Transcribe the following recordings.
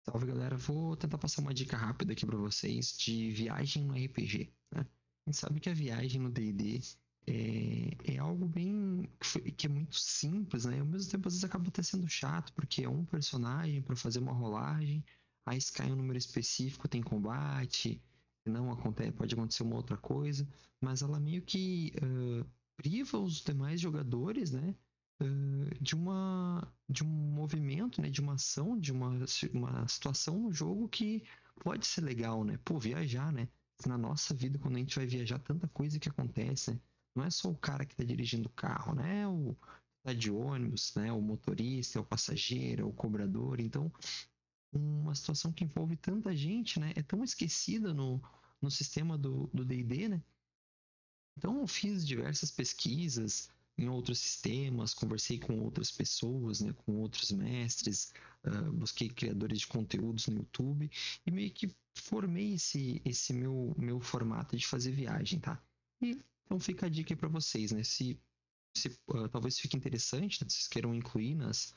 Salve, galera. Vou tentar passar uma dica rápida aqui pra vocês de viagem no RPG, né? A gente sabe que a viagem no D&D é algo bem que é muito simples, né? E ao mesmo tempo, às vezes acaba até sendo chato, porque é um personagem para fazer uma rolagem, aí se cai um número específico, tem combate, não acontece, pode acontecer uma outra coisa, mas ela meio que priva os demais jogadores, né? De um movimento, né, de uma ação, de uma situação no jogo que pode ser legal, né? Pô, viajar, né? Na nossa vida, quando a gente vai viajar, tanta coisa que acontece, né? Não é só o cara que tá dirigindo o carro, né? O tá de ônibus, né? O motorista, o passageiro, o cobrador. Então, uma situação que envolve tanta gente, né? É tão esquecida no sistema do D&D, né? Então, eu fiz diversas pesquisas em outros sistemas, conversei com outras pessoas, né, com outros mestres, busquei criadores de conteúdos no YouTube e meio que formei esse meu formato de fazer viagem, tá? E então fica a dica aí para vocês, né? Se talvez fique interessante, né, se vocês queiram incluir nas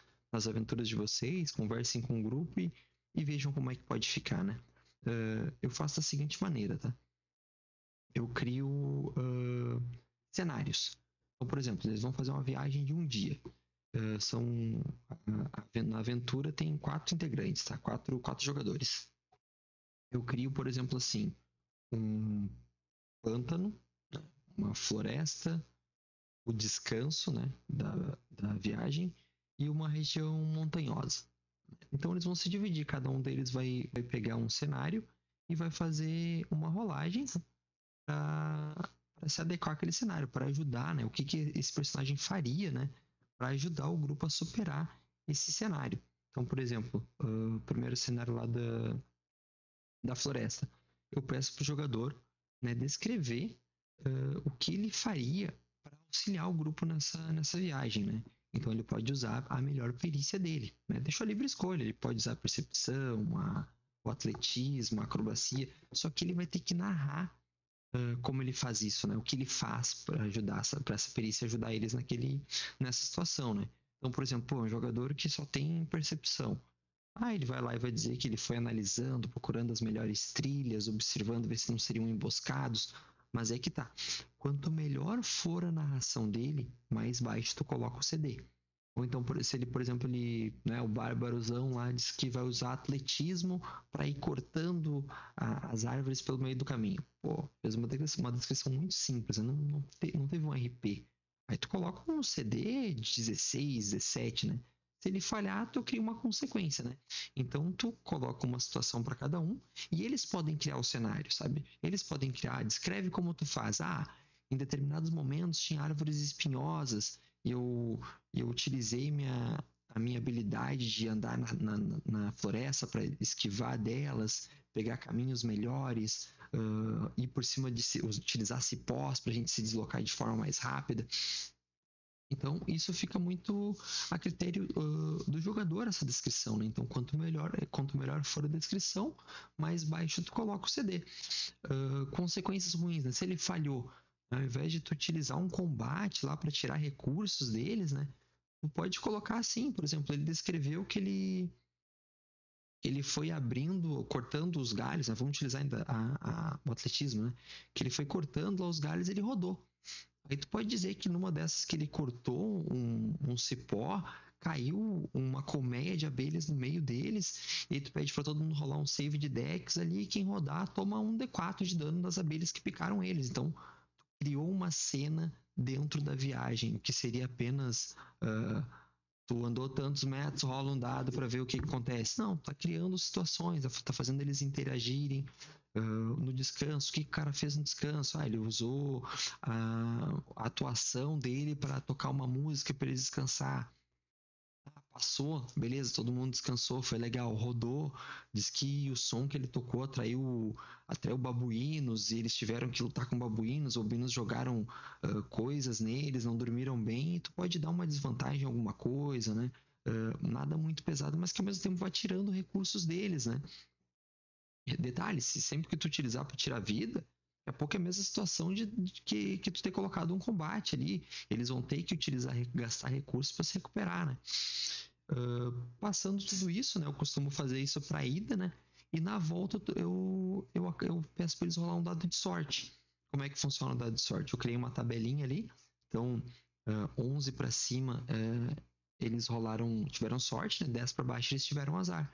aventuras de vocês, conversem com o grupo e vejam como é que pode ficar, né? Eu faço da seguinte maneira, tá? Eu crio cenários. Então, por exemplo, eles vão fazer uma viagem de um dia. Na aventura tem 4 integrantes, tá? Quatro jogadores. Eu crio, por exemplo, assim, um pântano, né? Uma floresta, o descanso, né? Da viagem e uma região montanhosa. Então eles vão se dividir, cada um deles vai pegar um cenário e vai fazer uma rolagem para se adequar àquele cenário, para ajudar, né? O que esse personagem faria, né? Para ajudar o grupo a superar esse cenário. Então, por exemplo, o primeiro cenário lá da floresta, eu peço para o jogador, né, descrever o que ele faria para auxiliar o grupo nessa viagem, né? Então ele pode usar a melhor perícia dele, né? Deixa a livre escolha, ele pode usar a percepção, o atletismo, a acrobacia, só que ele vai ter que narrar como ele faz isso, né? O que ele faz para ajudar, para essa perícia ajudar eles nessa situação, né? Então, por exemplo, pô, um jogador que só tem percepção. Ele vai lá e vai dizer que ele foi analisando, procurando as melhores trilhas, observando, ver se não seriam emboscados. Mas é que tá. Quanto melhor for a narração dele, mais baixo tu coloca o CD. Ou então, se ele, por exemplo, né, o bárbarozão lá diz que vai usar atletismo para ir cortando as árvores pelo meio do caminho. Pô, fez uma descrição muito simples, né? Não teve um RP. Aí tu coloca um CD de 16, 17, né? Se ele falhar, tu cria uma consequência, né? Então tu coloca uma situação para cada um e eles podem criar o cenário, sabe? Eles podem criar, descreve como tu faz. Em determinados momentos tinha árvores espinhosas e eu utilizei a minha habilidade de andar na floresta para esquivar delas, pegar caminhos melhores, ir por cima de utilizar cipós para a gente se deslocar de forma mais rápida. Então, isso fica muito a critério do jogador, essa descrição, né? Então, quanto melhor for a descrição, mais baixo tu coloca o CD. Consequências ruins, né? Se ele falhou, ao invés de tu utilizar um combate lá para tirar recursos deles, né? Tu pode colocar assim, por exemplo, ele descreveu que ele foi abrindo, cortando os galhos, né? Vamos utilizar ainda o atletismo, né? Que ele foi cortando lá os galhos e ele rodou. Aí tu pode dizer que numa dessas que ele cortou um cipó, caiu uma colmeia de abelhas no meio deles, e aí tu pede pra todo mundo rolar um save de Dex ali, e quem rodar toma um D4 de dano das abelhas que picaram eles. Então, tu criou uma cena dentro da viagem, o que seria apenas tu andou tantos metros, rola um dado para ver o que acontece. Não, tá criando situações, tá fazendo eles interagirem no descanso. O que o cara fez no descanso? Ele usou a atuação dele para tocar uma música para ele descansar. Passou, beleza, todo mundo descansou, foi legal, rodou, diz que o som que ele tocou atraiu babuínos e eles tiveram que lutar com babuínos, os babuínos jogaram coisas neles, não dormiram bem, e tu pode dar uma desvantagem em alguma coisa, né? Nada muito pesado, mas que ao mesmo tempo vai tirando recursos deles, né? Detalhe, se sempre que tu utilizar para tirar vida, daqui a pouco é a mesma situação de que tu ter colocado um combate ali. Eles vão ter que gastar recursos para se recuperar, né? Passando tudo isso, né? Eu costumo fazer isso para ida, né? E na volta eu peço para eles rolar um dado de sorte. Como é que funciona o dado de sorte? Eu criei uma tabelinha ali, então 11 para cima eles tiveram sorte, né? 10 para baixo eles tiveram azar.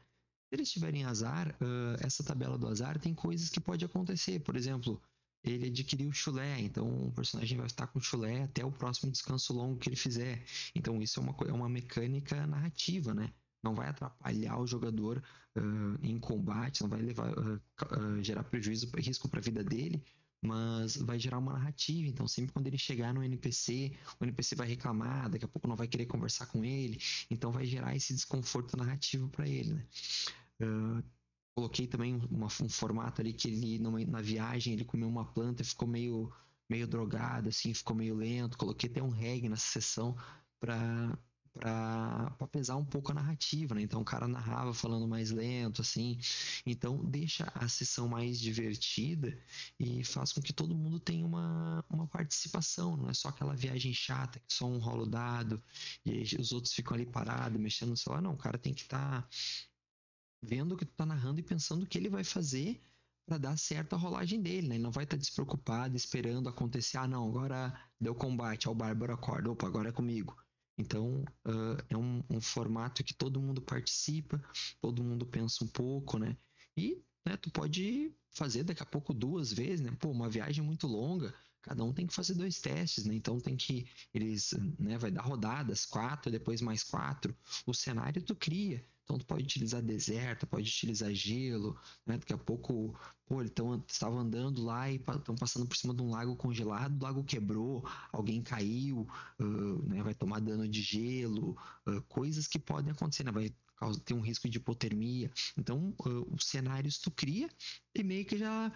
Se eles tiverem azar, essa tabela do azar tem coisas que pode acontecer. Por exemplo, ele adquiriu chulé, então o personagem vai estar com chulé até o próximo descanso longo que ele fizer. Então isso é uma mecânica narrativa, né? Não vai atrapalhar o jogador em combate, não vai gerar prejuízo, risco para a vida dele, mas vai gerar uma narrativa. Então sempre quando ele chegar no NPC, o NPC vai reclamar, daqui a pouco não vai querer conversar com ele, então vai gerar esse desconforto narrativo para ele, né? Coloquei também um formato ali que ele, na viagem, ele comeu uma planta e ficou meio drogado, assim, ficou meio lento. Coloquei até um reggae nessa sessão para pesar um pouco a narrativa, né? Então o cara narrava falando mais lento, assim. Então deixa a sessão mais divertida e faz com que todo mundo tenha uma participação. Não é só aquela viagem chata, que só um rolo dado e aí os outros ficam ali parados, mexendo no celular. Não, o cara tem que estar vendo o que tu tá narrando e pensando o que ele vai fazer para dar certo a rolagem dele, né? Ele não vai estar despreocupado, esperando acontecer, não, agora deu combate, o bárbaro acorda, opa, agora é comigo. Então, é um formato que todo mundo participa, todo mundo pensa um pouco, né? E, né, tu pode fazer daqui a pouco 2 vezes, né? Pô, uma viagem muito longa, cada um tem que fazer 2 testes, né? Então né, vai dar rodadas, 4, depois mais 4. O cenário tu cria. Então tu pode utilizar deserto, pode utilizar gelo, né? Daqui a pouco, pô, estavam andando lá e estão passando por cima de um lago congelado, o lago quebrou, alguém caiu, né? Vai tomar dano de gelo, coisas que podem acontecer, né? Vai ter um risco de hipotermia. Então, os cenários tu cria e meio que já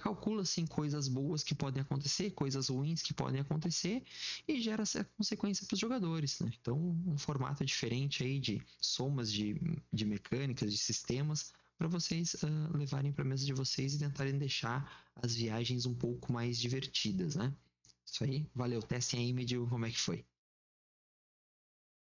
calcula assim coisas boas que podem acontecer, coisas ruins que podem acontecer e gera essa consequência para os jogadores, né? Então, um formato diferente aí de somas de mecânicas, de sistemas, para vocês levarem para a mesa de vocês e tentarem deixar as viagens um pouco mais divertidas, né? Isso aí, valeu, testem aí e me digam como é que foi.